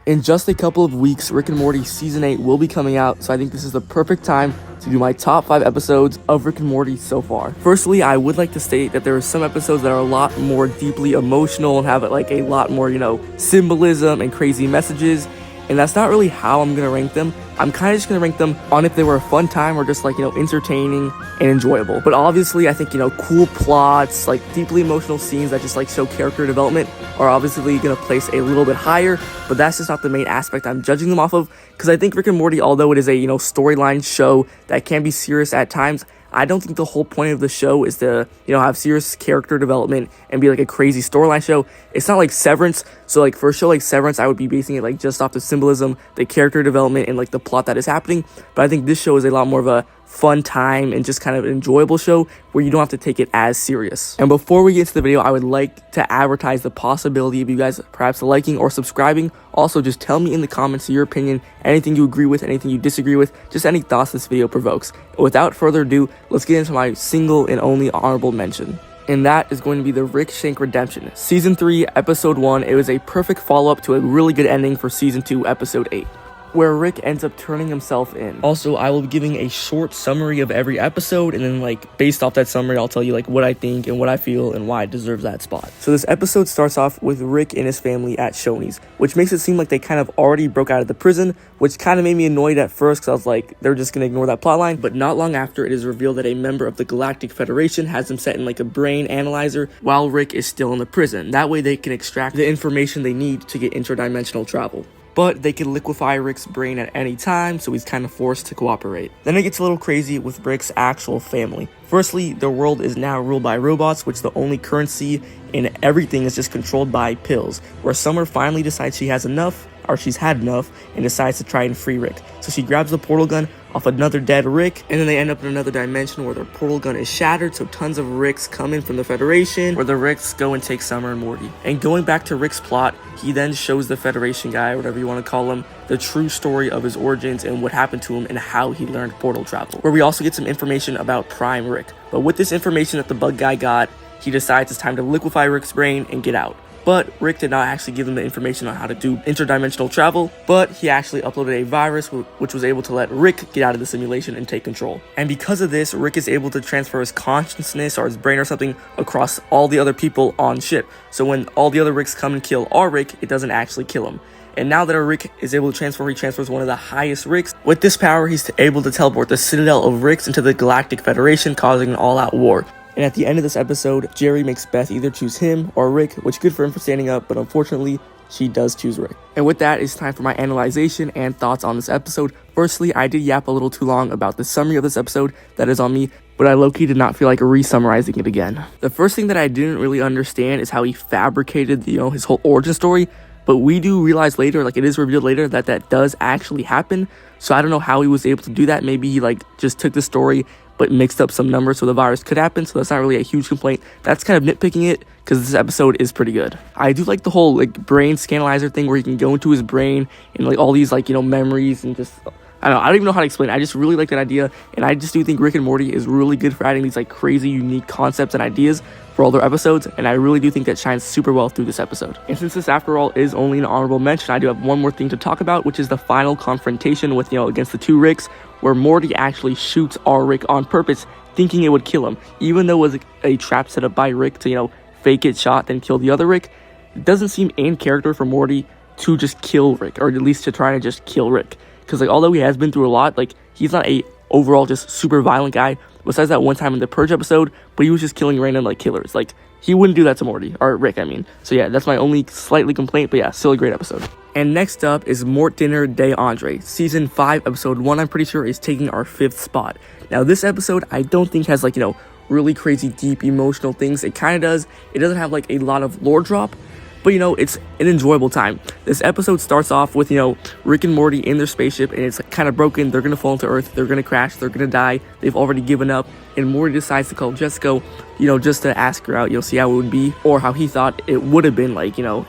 In just a couple of weeks, Rick and Morty Season 8 will be coming out, so I think this is the perfect time to do my top 5 episodes of Rick and Morty so far. Firstly, I would like to state that there are some episodes that are a lot more deeply emotional and have like a lot more, symbolism and crazy messages. And that's not really how I'm going to rank them. I'm kind of just going to rank them on if they were a fun time or just entertaining and enjoyable. But obviously, I think, cool plots, deeply emotional scenes that just show character development are obviously going to place a little bit higher. But that's just not the main aspect I'm judging them off of. Because I think Rick and Morty, although it is a, storyline show that can be serious at times, I don't think the whole point of the show is to, have serious character development and be a crazy storyline show. It's not like Severance. So for a show like Severance, I would be basing it just off the symbolism, the character development, and the plot that is happening. But I think this show is a lot more of a fun time and just kind of an enjoyable show where you don't have to take it as serious. And before we get into the video, I would like to advertise the possibility of you guys perhaps liking or subscribing. Also, just tell me in the comments your opinion, anything you agree with, anything you disagree with, just any thoughts this video provokes. Without further ado, let's get into my single and only honorable mention. And that is going to be the Rick Shank Redemption. Season 3, Episode 1, it was a perfect follow-up to a really good ending for Season 2, Episode 8. Where Rick ends up turning himself in. Also, I will be giving a short summary of every episode, and then based off that summary, I'll tell you what I think and what I feel and why it deserves that spot. So this episode starts off with Rick and his family at Shoney's, which makes it seem like they kind of already broke out of the prison, which kind of made me annoyed at first because I was like, they're just gonna ignore that plotline. But not long after, it is revealed that a member of the Galactic Federation has them set in a brain analyzer while Rick is still in the prison. That way they can extract the information they need to get interdimensional travel. But they can liquefy Rick's brain at any time, so he's kind of forced to cooperate. Then it gets a little crazy with Rick's actual family. Firstly, the world is now ruled by robots, which the only currency in everything is just controlled by pills, where Summer finally decides she has enough, or she's had enough, and decides to try and free Rick. So she grabs the portal gun off another dead Rick, and then they end up in another dimension where their portal gun is shattered, so tons of Ricks come in from the Federation, where the Ricks go and take Summer and Morty. And going back to Rick's plot, he then shows the Federation guy, or whatever you want to call him, the true story of his origins and what happened to him and how he learned portal travel, where we also get some information about Prime Rick. But with this information that the bug guy got, he decides it's time to liquefy Rick's brain and get out. But Rick did not actually give them the information on how to do interdimensional travel, but he actually uploaded a virus which was able to let Rick get out of the simulation and take control. And because of this, Rick is able to transfer his consciousness or his brain or something across all the other people on ship. So when all the other Ricks come and kill our Rick, it doesn't actually kill him. And now that our Rick is able to transfer, he transfers one of the highest Ricks. With this power, he's able to teleport the Citadel of Ricks into the Galactic Federation, causing an all-out war. And at the end of this episode, Jerry makes Beth either choose him or Rick, which good for him for standing up, but unfortunately, she does choose Rick. And with that, it's time for my analyzation and thoughts on this episode. Firstly, I did yap a little too long about the summary of this episode. That is on me, but I low-key did not feel like re-summarizing it again. The first thing that I didn't really understand is how he fabricated, his whole origin story. But we do realize later, it is revealed later, that that does actually happen. So I don't know how he was able to do that. Maybe he, just took the story but mixed up some numbers so the virus could happen. So that's not really a huge complaint. That's kind of nitpicking it because this episode is pretty good. I do like the whole, brain scanalyzer thing where he can go into his brain and, all these, memories and just... I don't even know how to explain it. I just really like that idea, and I just do think Rick and Morty is really good for adding these crazy, unique concepts and ideas for all their episodes, and I really do think that shines super well through this episode. And since this, after all, is only an honorable mention, I do have one more thing to talk about, which is the final confrontation with, against the two Ricks, where Morty actually shoots our Rick on purpose, thinking it would kill him, even though it was a trap set up by Rick to, fake get shot, then kill the other Rick. It doesn't seem in character for Morty to just kill Rick, or at least to try to just kill Rick. Because, although he has been through a lot, he's not a overall just super violent guy, besides that one time in the Purge episode, but he was just killing random, killers. He wouldn't do that to Morty, or Rick, I mean. So, yeah, that's my only slightly complaint, but yeah, still a great episode. And next up is Mort Dinner de Andre. Season 5, Episode 1, I'm pretty sure, is taking our 5th spot. Now, this episode, I don't think has, really crazy, deep, emotional things. It kind of does. It doesn't have, a lot of lore drop, but, it's an enjoyable time. This episode starts off with, Rick and Morty in their spaceship, and it's kind of broken. They're going to fall into Earth. They're going to crash. They're going to die. They've already given up. And Morty decides to call Jessica, just to ask her out, see how it would be, or how he thought it would have been,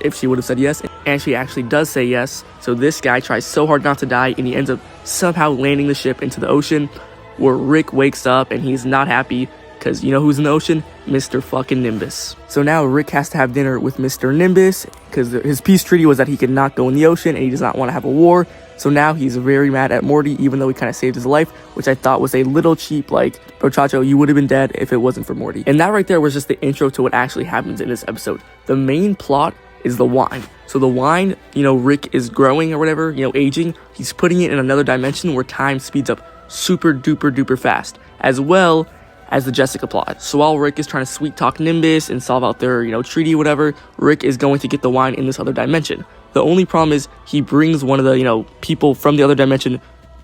if she would have said yes. And she actually does say yes. So this guy tries so hard not to die, and he ends up somehow landing the ship into the ocean, where Rick wakes up, and he's not happy. because you know who's in the ocean? Mr. fucking Nimbus. So now Rick has to have dinner with Mr. Nimbus because his peace treaty was that he could not go in the ocean and he does not want to have a war. So now he's very mad at Morty, even though he kind of saved his life, which I thought was a little cheap. Like, bro, Chacho, you would have been dead if it wasn't for Morty. And that right there was just the intro to what actually happens in this episode. The main plot is the wine. So the wine, you know, Rick is growing or whatever, you know, aging. He's putting it in another dimension where time speeds up super duper duper fast, as well as the Jessica plot. So while Rick is trying to sweet talk Nimbus and solve out their, you know, treaty, whatever, Rick is going to get the wine in this other dimension. The only problem is he brings one of the, you know, people from the other dimension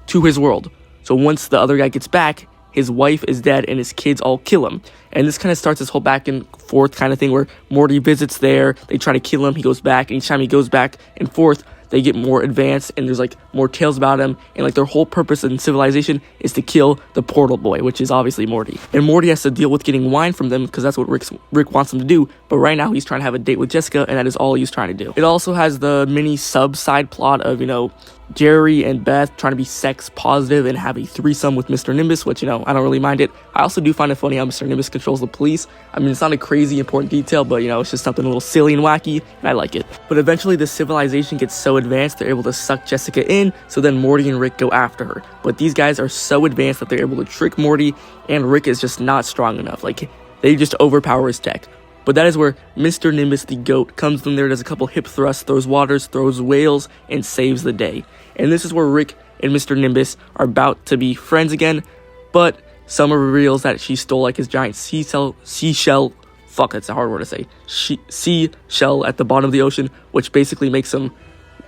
to his world. So once the other guy gets back, his wife is dead and his kids all kill him. And this kind of starts this whole back and forth kind of thing where Morty visits there, they try to kill him, he goes back, and each time he goes back and forth, they get more advanced, and there's like more tales about him, and like their whole purpose in civilization is to kill the portal boy, which is obviously Morty. And Morty has to deal with getting wine from them because that's what Rick wants him to do, but right now he's trying to have a date with Jessica, and that is all he's trying to do. It also has the mini side plot of, you know, Jerry and Beth trying to be sex positive and have a threesome with Mr. Nimbus, which, you know, I don't really mind it. I also do find it funny how Mr. Nimbus controls the police. I mean, it's not a crazy important detail, but, you know, it's just something a little silly and wacky, and I like it. But eventually the civilization gets so advanced, they're able to suck Jessica in, so then Morty and Rick go after her. But these guys are so advanced that they're able to trick Morty, and Rick is just not strong enough. Like, they just overpower his tech. But that is where Mr. Nimbus the goat comes in there, does a couple hip thrusts, throws waters, throws whales, and saves the day. And this is where Rick and Mr. Nimbus are about to be friends again, but Summer reveals that she stole like his giant seashell, fuck, that's a hard word to say, seashell at the bottom of the ocean, which basically makes him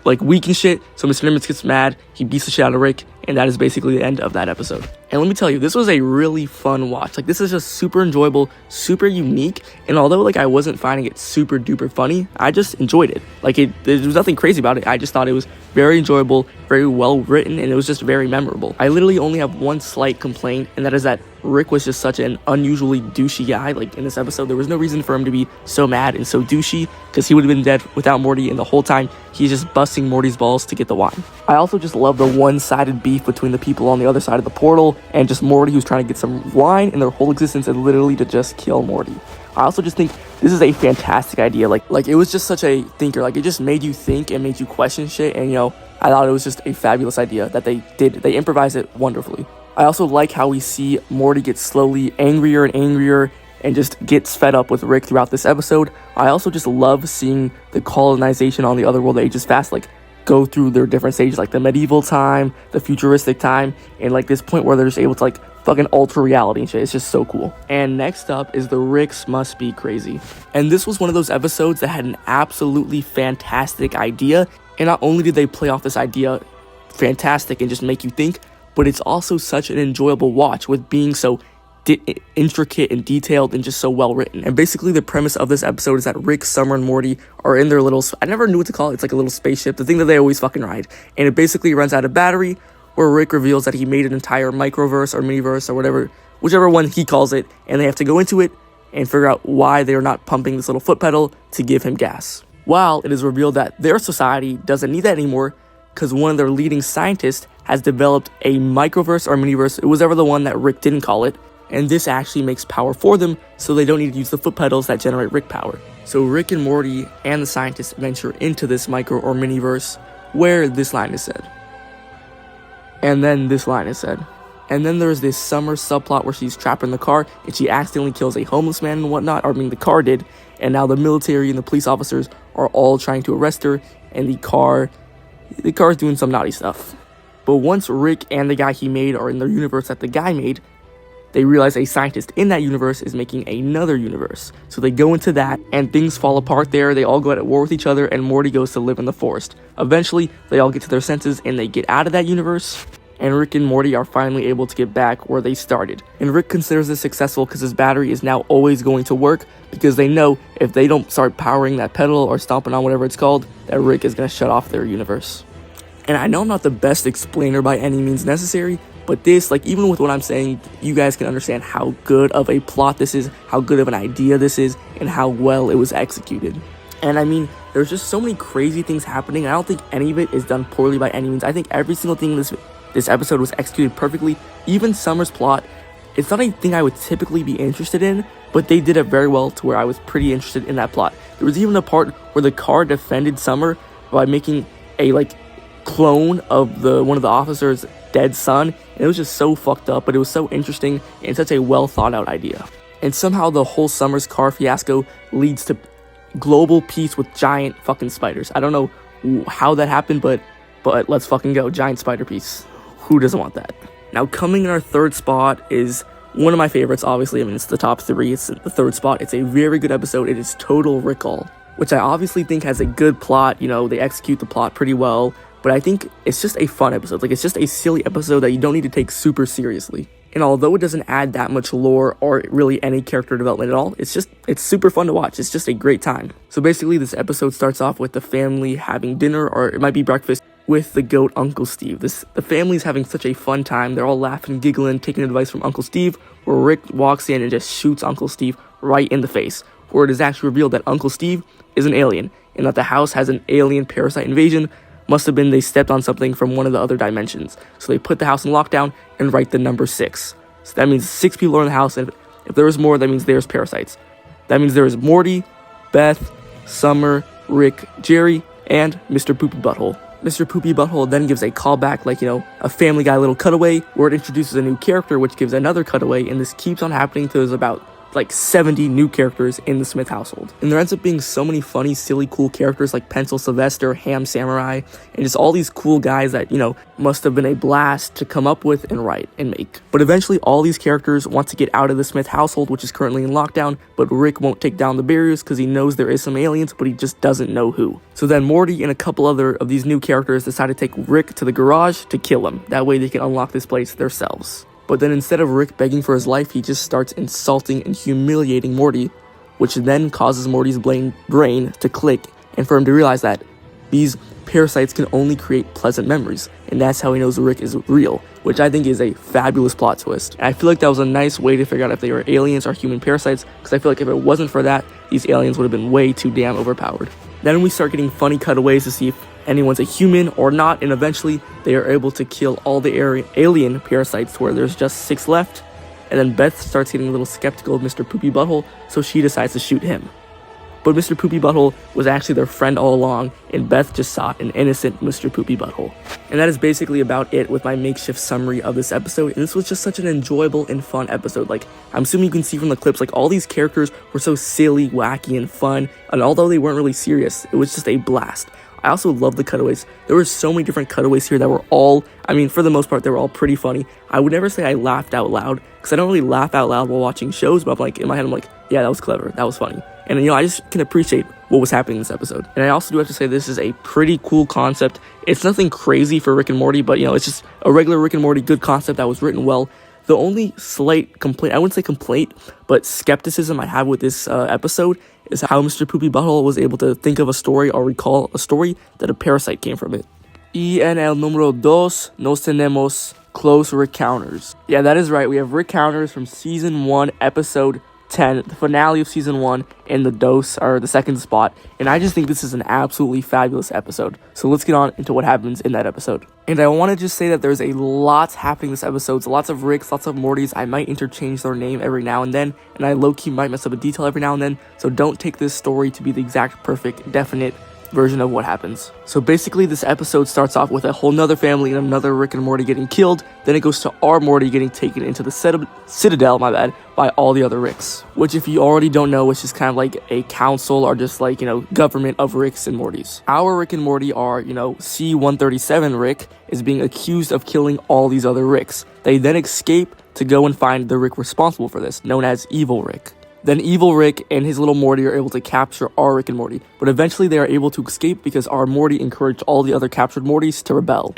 like weak and shit. So Mr. Nimbus gets mad, he beats the shit out of Rick, and that is basically the end of that episode. And let me tell you, this was a really fun watch. Like, this is just super enjoyable, super unique, and although like I wasn't finding it super duper funny, I just enjoyed it. Like, there was nothing crazy about it. I just thought it was very enjoyable, very well written, and it was just very memorable. I literally only have one slight complaint, and that is that Rick was just such an unusually douchey guy. Like, in this episode, there was no reason for him to be so mad and so douchey, because he would have been dead without Morty, and the whole time he's just busting Morty's balls to get the wine. I also just love the one-sided beef between the people on the other side of the portal and just Morty, who's trying to get some wine, and their whole existence is literally to just kill Morty. I also just think this is a fantastic idea. Like it was just such a thinker. Like, it just made you think and made you question shit, and, you know, I thought it was just a fabulous idea that they did. They improvised it wonderfully. I also like how we see Morty get slowly angrier and angrier and just gets fed up with Rick throughout this episode. I also just love seeing the colonization on the other world ages fast, like, go through their different stages, like the medieval time, the futuristic time, and like this point where they're just able to like fucking alter reality and shit. It's just so cool. And next up is the Ricks Must Be Crazy. And this was one of those episodes that had an absolutely fantastic idea, and not only did they play off this idea fantastic and just make you think, but it's also such an enjoyable watch with being so intricate and detailed and just so well written. And basically the premise of this episode is that Rick, Summer, and Morty are in their little, I never knew what to call it, it's like a little spaceship, the thing that they always fucking ride, and it basically runs out of battery, where Rick reveals that he made an entire microverse or miniverse or whatever, whichever one he calls it, and they have to go into it and figure out why they are not pumping this little foot pedal to give him gas. While it is revealed that their society doesn't need that anymore because one of their leading scientists has developed a microverse or miniverse, it was ever the one that Rick didn't call it, and this actually makes power for them, so they don't need to use the foot pedals that generate Rick power. So Rick and Morty and the scientists venture into this micro or miniverse where this line is said. And then this line is said. And then there's this Summer subplot where she's trapped in the car and she accidentally kills a homeless man and whatnot, or I mean the car did, and now the military and the police officers are all trying to arrest her, and the car is doing some naughty stuff. But once Rick and the guy he made are in the universe that the guy made, they realize a scientist in that universe is making another universe. So they go into that, and things fall apart there. They all go at war with each other, and Morty goes to live in the forest. Eventually, they all get to their senses, and they get out of that universe, and Rick and Morty are finally able to get back where they started. And Rick considers this successful because his battery is now always going to work, because they know if they don't start powering that pedal or stomping on whatever it's called, that Rick is going to shut off their universe. And I know I'm not the best explainer by any means necessary, but this, like, even with what I'm saying, you guys can understand how good of a plot this is, how good of an idea this is, and how well it was executed. And I mean, there's just so many crazy things happening, and I don't think any of it is done poorly by any means. I think every single thing in this episode was executed perfectly. Even Summer's plot, It's not a thing I would typically be interested in, but they did it very well to where I was pretty interested in that plot. There was even a part where the car defended Summer by making a clone of one of the officers' dead son, and it was just so fucked up, but it was so interesting and such a well thought out idea. And somehow the whole Summer's car fiasco leads to global peace with giant fucking spiders. I don't know how that happened, but let's fucking go. Giant spider peace. Who doesn't want that? Now, coming in our third spot is one of my favorites, obviously. I mean, it's the top 3. It's the third spot. It's a very good episode. It is Total Recall, which I obviously think has a good plot. They execute the plot pretty well, but I think it's just a fun episode. It's just a silly episode that you don't need to take super seriously. And although it doesn't add that much lore or really any character development at all, it's super fun to watch. It's just a great time. So basically, this episode starts off with the family having dinner, or it might be breakfast, with the goat Uncle Steve. The family's having such a fun time. They're all laughing, giggling, taking advice from Uncle Steve, where Rick walks in and just shoots Uncle Steve right in the face, where it is actually revealed that Uncle Steve is an alien, and that the house has an alien parasite invasion. Must have been they stepped on something from one of the other dimensions. So they put the house in lockdown and write the number 6. So that means 6 people are in the house, and if there is more, that means there's parasites. That means there is Morty, Beth, Summer, Rick, Jerry, and Mr. Poopy Butthole. Mr. Poopy Butthole then gives a callback, a Family Guy little cutaway, where it introduces a new character, which gives another cutaway, and this keeps on happening till there's about 70 new characters in the Smith household. And there ends up being so many funny, silly, cool characters like Pencil Sylvester, Ham Samurai, and just all these cool guys that, must have been a blast to come up with and write and make. But eventually all these characters want to get out of the Smith household, which is currently in lockdown, but Rick won't take down the barriers because he knows there is some aliens, but he just doesn't know who. So then Morty and a couple other of these new characters decide to take Rick to the garage to kill him. That way they can unlock this place themselves. But then instead of Rick begging for his life, he just starts insulting and humiliating Morty, which then causes Morty's brain to click, and for him to realize that these parasites can only create pleasant memories, and that's how he knows Rick is real, which I think is a fabulous plot twist. And I feel like that was a nice way to figure out if they were aliens or human parasites, because I feel like if it wasn't for that, these aliens would have been way too damn overpowered. Then we start getting funny cutaways to see if anyone's a human or not, and eventually they are able to kill all the alien parasites to where there's just 6 left, and then Beth starts getting a little skeptical of Mr. Poopy Butthole, so she decides to shoot him. But Mr. Poopy Butthole was actually their friend all along, and Beth just saw an innocent Mr. Poopy Butthole. And that is basically about it with my makeshift summary of this episode, and this was just such an enjoyable and fun episode. I'm assuming you can see from the clips, all these characters were so silly, wacky, and fun, and although they weren't really serious, it was just a blast. I also love the cutaways. There were so many different cutaways here that were all, for the most part, they were all pretty funny. I would never say I laughed out loud, because I don't really laugh out loud while watching shows, but in my head, I'm like, yeah, that was clever, that was funny. And, I just can appreciate what was happening in this episode. And I also do have to say this is a pretty cool concept. It's nothing crazy for Rick and Morty, but, it's just a regular Rick and Morty good concept that was written well. The only slight complaint, I wouldn't say complaint, but skepticism I have with this episode is how Mr. Poopy Butthole was able to think of a story or recall a story that a parasite came from it. Y en el número 2 nos tenemos close Rick counters. Yeah, that is right. We have Rick counters from season 1, episode 10, the finale of season 1, in the dose, or the second spot, and I just think this is an absolutely fabulous episode. So let's get on into what happens in that episode. And I want to just say that there's a lot happening in this episode. So lots of Ricks, lots of Mortys. I might interchange their name every now and then, and I low-key might mess up a detail every now and then, so don't take this story to be the exact, perfect, definite version of what happens. So basically this episode starts off with a whole nother family and another Rick and Morty getting killed, then it goes to our Morty getting taken into the Citadel, by all the other Ricks, which if you already don't know, it's just kind of like a council or just government of Ricks and Mortys. Our Rick and Morty are, C-137 Rick is being accused of killing all these other Ricks. They then escape to go and find the Rick responsible for this, known as Evil Rick. Then Evil Rick and his little Morty are able to capture our Rick and Morty, but eventually they are able to escape because our Morty encouraged all the other captured Mortys to rebel.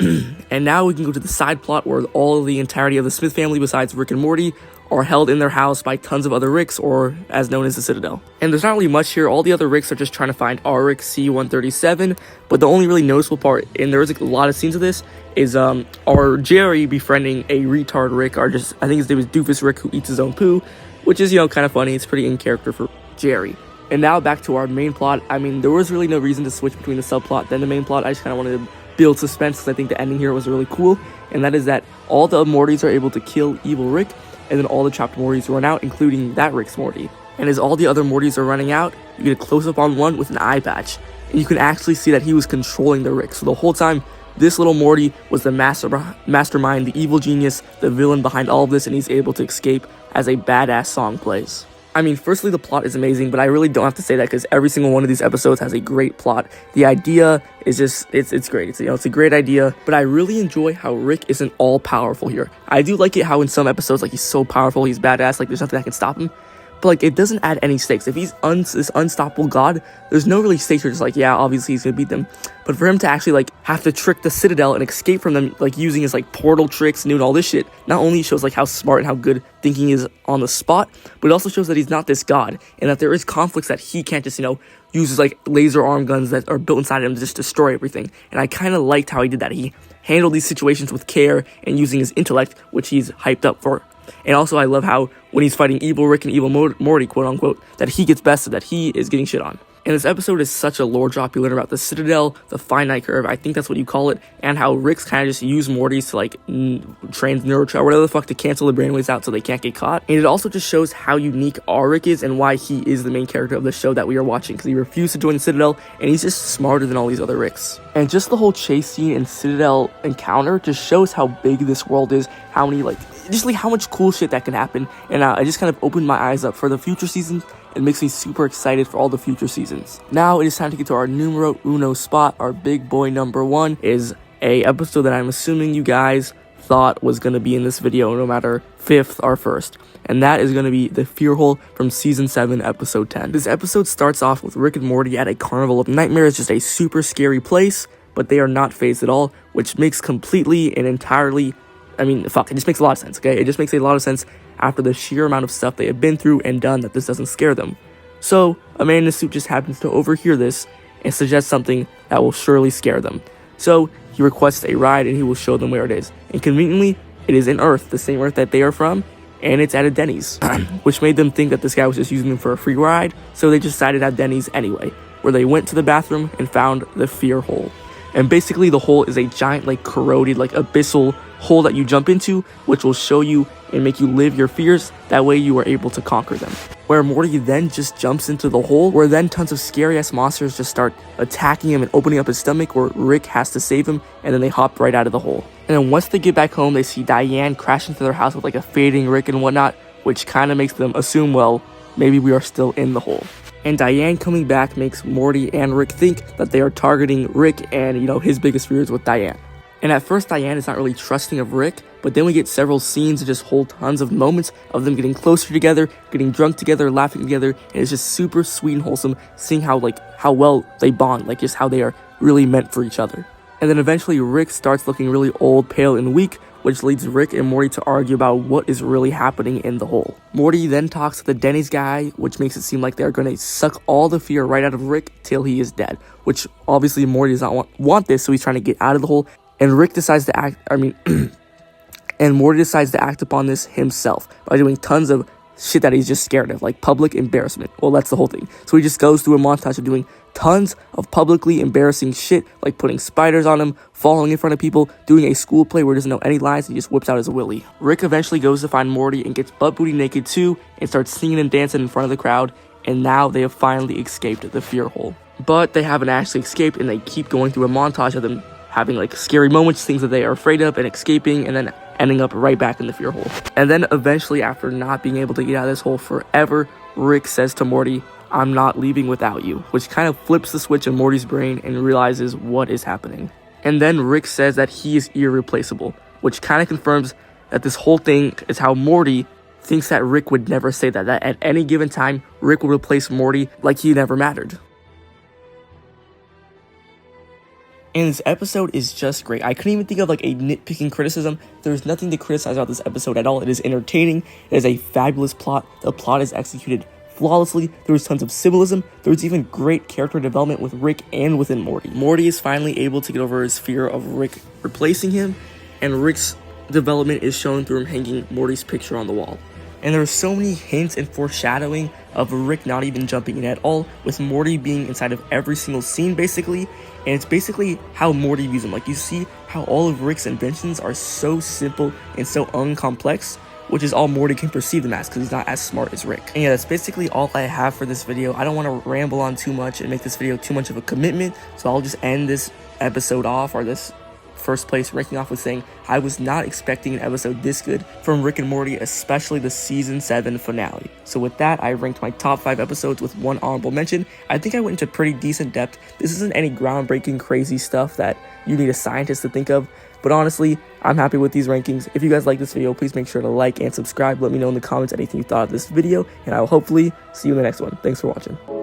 And now we can go to the side plot where all of the entirety of the Smith family besides Rick and Morty are held in their house by tons of other Ricks, or as known as the Citadel. And there's not really much here. All the other Ricks are just trying to find our Rick C-137, but the only really noticeable part, and there's a lot of scenes of this, is our Jerry befriending a retard Rick, or just, I think his name is Doofus Rick, who eats his own poo, which is, kind of funny. It's pretty in character for Jerry. And now back to our main plot. There was really no reason to switch between the subplot then the main plot. I just kind of wanted to build suspense because I think the ending here was really cool. And that is that all the Mortys are able to kill Evil Rick, and then all the trapped Mortys run out, including that Rick's Morty. And as all the other Mortys are running out, you get a close-up on one with an eye patch, and you can actually see that he was controlling the Rick. So the whole time, this little Morty was the mastermind, the evil genius, the villain behind all of this, and he's able to escape as a badass song plays. I mean, firstly, the plot is amazing, but I really don't have to say that because every single one of these episodes has a great plot. The idea is just, it's great. It's a great idea, but I really enjoy how Rick isn't all powerful here. I do like it how in some episodes, like, he's so powerful, he's badass, like, there's nothing that can stop him. But, like, it doesn't add any stakes. If he's this unstoppable god, there's no really stakes. You're just like, yeah, obviously he's gonna beat them. But for him to actually, like, have to trick the Citadel and escape from them, like, using his, like, portal tricks and doing all this shit, not only shows, like, how smart and how good thinking is on the spot, but it also shows that he's not this god, and that there is conflicts that he can't just, use his, like, laser arm guns that are built inside him to just destroy everything. And I kind of liked how he did that. He handled these situations with care and using his intellect, which he's hyped up for. And also, I love how when he's fighting evil Rick and evil Morty, quote unquote, that he gets bested, that he is getting shit on. And this episode is such a lore drop. You learn about the Citadel, the finite curve, I think that's what you call it, and how Rick's kind of just use Morty's to, like, train neurotrap, whatever the fuck, to cancel the brainwaves out so they can't get caught. And it also just shows how unique our Rick is and why he is the main character of the show that we are watching, because he refused to join the Citadel, and he's just smarter than all these other Ricks. And just the whole chase scene and Citadel encounter just shows how big this world is, how many, like, just like how much cool shit that can happen. And I just kind of opened my eyes up for the future seasons. It makes me super excited for all the future seasons. Now it is time to get to our numero uno spot. Our big boy number one is a episode that I'm assuming you guys thought was going to be in this video, no matter fifth or first. And that is going to be the Fear Hole from Season 7, Episode 10. This episode starts off with Rick and Morty at a carnival of nightmares, just a super scary place, but they are not phased at all, which makes completely and entirely, it just makes a lot of sense, okay? It just makes a lot of sense after the sheer amount of stuff they have been through and done that this doesn't scare them. So, a man in a suit just happens to overhear this and suggests something that will surely scare them. So, he requests a ride and he will show them where it is. And conveniently, it is in Earth, the same Earth that they are from, and it's at a Denny's, which made them think that this guy was just using them for a free ride, so they decided at Denny's anyway, where they went to the bathroom and found the Fear Hole. And basically, the hole is a giant, like, corroded, like, abyssal hole that you jump into, which will show you and make you live your fears. That way you are able to conquer them. Where Morty then just jumps into the hole, where then tons of scary ass monsters just start attacking him and opening up his stomach, where Rick has to save him, and then they hop right out of the hole. And then once they get back home, they see Diane crash into their house with, like, a fading Rick and whatnot, which kind of makes them assume, well, maybe we are still in the hole. And Diane coming back makes Morty and Rick think that they are targeting Rick and, his biggest fears with Diane. And at first, Diane is not really trusting of Rick, but then we get several scenes that just hold tons of moments of them getting closer together, getting drunk together, laughing together, and it's just super sweet and wholesome, seeing how well they bond, like just how they are really meant for each other. And then eventually, Rick starts looking really old, pale, and weak, which leads Rick and Morty to argue about what is really happening in the hole. Morty then talks to the Denny's guy, which makes it seem like they're going to suck all the fear right out of Rick till he is dead, which obviously Morty does not want this, so he's trying to get out of the hole. And Rick decides to and Morty decides to act upon this himself by doing tons of shit that he's just scared of, like public embarrassment. Well, that's the whole thing. So he just goes through a montage of doing tons of publicly embarrassing shit, like putting spiders on him, falling in front of people, doing a school play where he doesn't know any lines, and he just whips out his willy. Rick eventually goes to find Morty and gets butt booty naked too, and starts singing and dancing in front of the crowd, and now they have finally escaped the Fear Hole. But they haven't actually escaped, and they keep going through a montage of them having, like, scary moments, things that they are afraid of, and escaping, and then ending up right back in the Fear Hole. And then eventually, after not being able to get out of this hole forever, Rick says to Morty, "I'm not leaving without you," which kind of flips the switch in Morty's brain and realizes what is happening. And then Rick says that he is irreplaceable, which kind of confirms that this whole thing is how Morty thinks that Rick would never say that at any given time, Rick will replace Morty like he never mattered. And this episode is just great. I couldn't even think of, like, a nitpicking criticism. There's nothing to criticize about this episode at all. It is entertaining. It is a fabulous plot. The plot is executed flawlessly. There was tons of symbolism. There was even great character development with Rick and within Morty. Morty is finally able to get over his fear of Rick replacing him, and Rick's development is shown through him hanging Morty's picture on the wall. And there are so many hints and foreshadowing of Rick not even jumping in at all, with Morty being inside of every single scene, basically. And it's basically how Morty views him. Like, you see how all of Rick's inventions are so simple and so uncomplex, which is all Morty can perceive them as because he's not as smart as Rick. And yeah, that's basically all I have for this video. I don't want to ramble on too much and make this video too much of a commitment, so I'll just end this episode off, or this first place ranking off, with saying I was not expecting an episode this good from Rick and Morty, especially the season 7 finale. So with that, I ranked my top 5 episodes with 1 honorable mention. I think I went into pretty decent depth. This isn't any groundbreaking crazy stuff that you need a scientist to think of, but honestly, I'm happy with these rankings. If you guys like this video, please make sure to like and subscribe. Let me know in the comments anything you thought of this video, and I will hopefully see you in the next one. Thanks for watching.